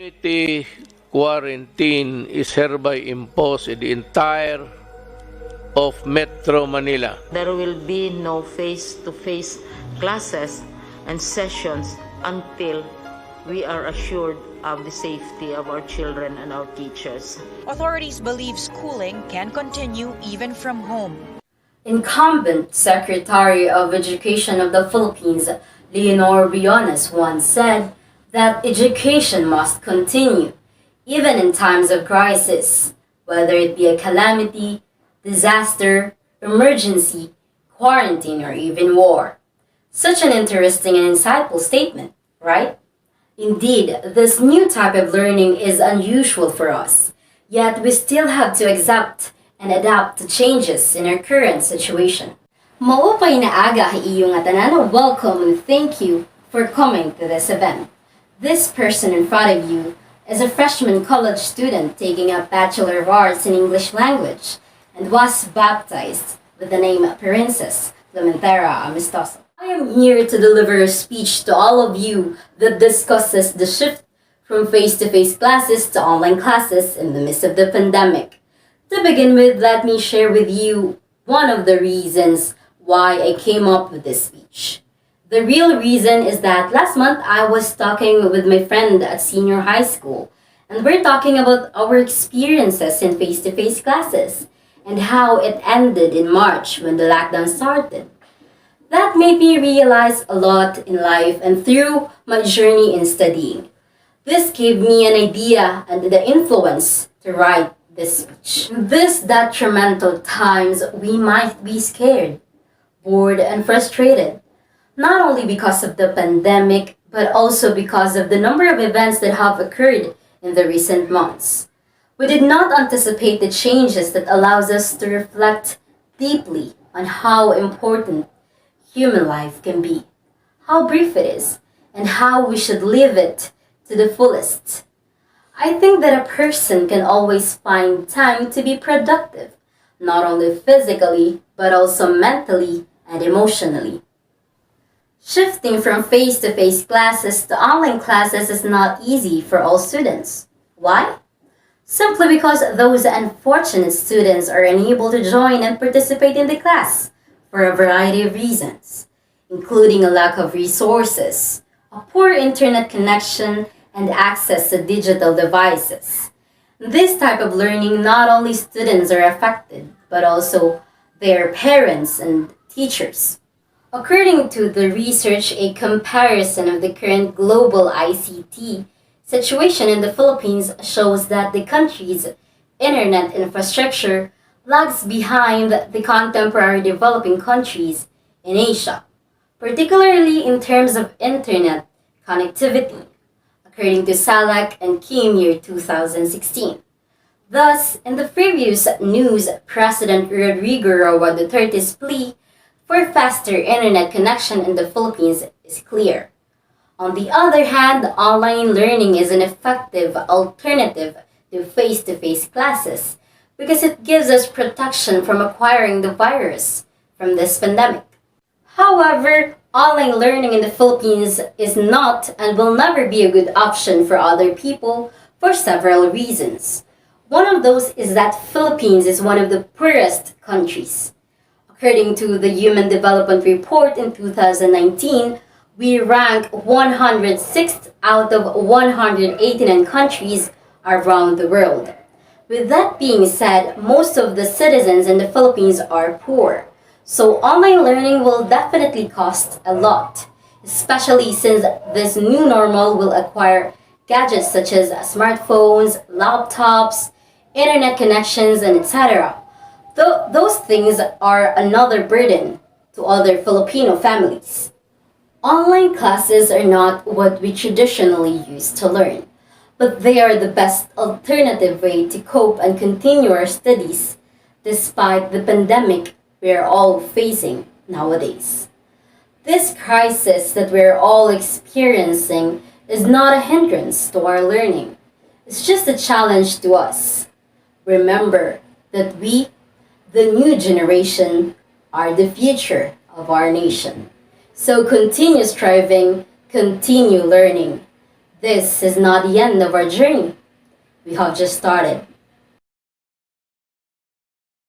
Community quarantine is hereby imposed in the entire of Metro Manila. There will be no face-to-face classes and sessions until we are assured of the safety of our children and our teachers. Authorities believe schooling can continue even from home. Incumbent Secretary of Education of the Philippines, Leonor Briones, once said that education must continue, even in times of crisis, whether it be a calamity, disaster, emergency, quarantine, or even war. Such an interesting and insightful statement, right? Indeed, this new type of learning is unusual for us, yet we still have to accept and adapt to changes in our current situation. Maupay na aga iyong tanan, welcome and thank you for coming to this event. This person in front of you is a freshman college student taking a Bachelor of Arts in English Language and was baptized with the name Princess Clementera Amistoso. I am here to deliver a speech to all of you that discusses the shift from face-to-face classes to online classes in the midst of the pandemic. To begin with, let me share with you one of the reasons why I came up with this speech. The real reason is that last month I was talking with my friend at senior high school, and we're talking about our experiences in face-to-face classes and how it ended in March when the lockdown started. That made me realize a lot in life and through my journey in studying. This gave me an idea and the influence to write this speech. In these detrimental times, we might be scared, bored, and frustrated, not only because of the pandemic, but also because of the number of events that have occurred in the recent months. We did not anticipate the changes that allows us to reflect deeply on how important human life can be, how brief it is, and how we should live it to the fullest. I think that a person can always find time to be productive, not only physically, but also mentally and emotionally. Shifting from face-to-face classes to online classes is not easy for all students. Why? Simply because those unfortunate students are unable to join and participate in the class for a variety of reasons, including a lack of resources, a poor internet connection, and access to digital devices. This type of learning, not only students are affected, but also their parents and teachers. According to the research, a comparison of the current global ICT situation in the Philippines shows that the country's internet infrastructure lags behind the contemporary developing countries in Asia, particularly in terms of internet connectivity, according to Salak and Kim year 2016. Thus, in the previous news, President Rodrigo Roa Duterte's plea for faster internet connection in the Philippines is clear. On the other hand, online learning is an effective alternative to face-to-face classes because it gives us protection from acquiring the virus from this pandemic. However, online learning in the Philippines is not and will never be a good option for other people for several reasons. One of those is that Philippines is one of the poorest countries. According to the Human Development Report in 2019, we rank 106th out of 189 countries around the world. With that being said, most of the citizens in the Philippines are poor. So online learning will definitely cost a lot, especially since this new normal will acquire gadgets such as smartphones, laptops, internet connections, and etc. Those things are another burden to other Filipino families. Online classes are not what we traditionally use to learn, but they are the best alternative way to cope and continue our studies despite the pandemic we're all facing nowadays. This crisis that we're all experiencing is not a hindrance to our learning. It's just a challenge to us. Remember that we, the new generation, are the future of our nation. So continue striving, continue learning. This is not the end of our journey. We have just started.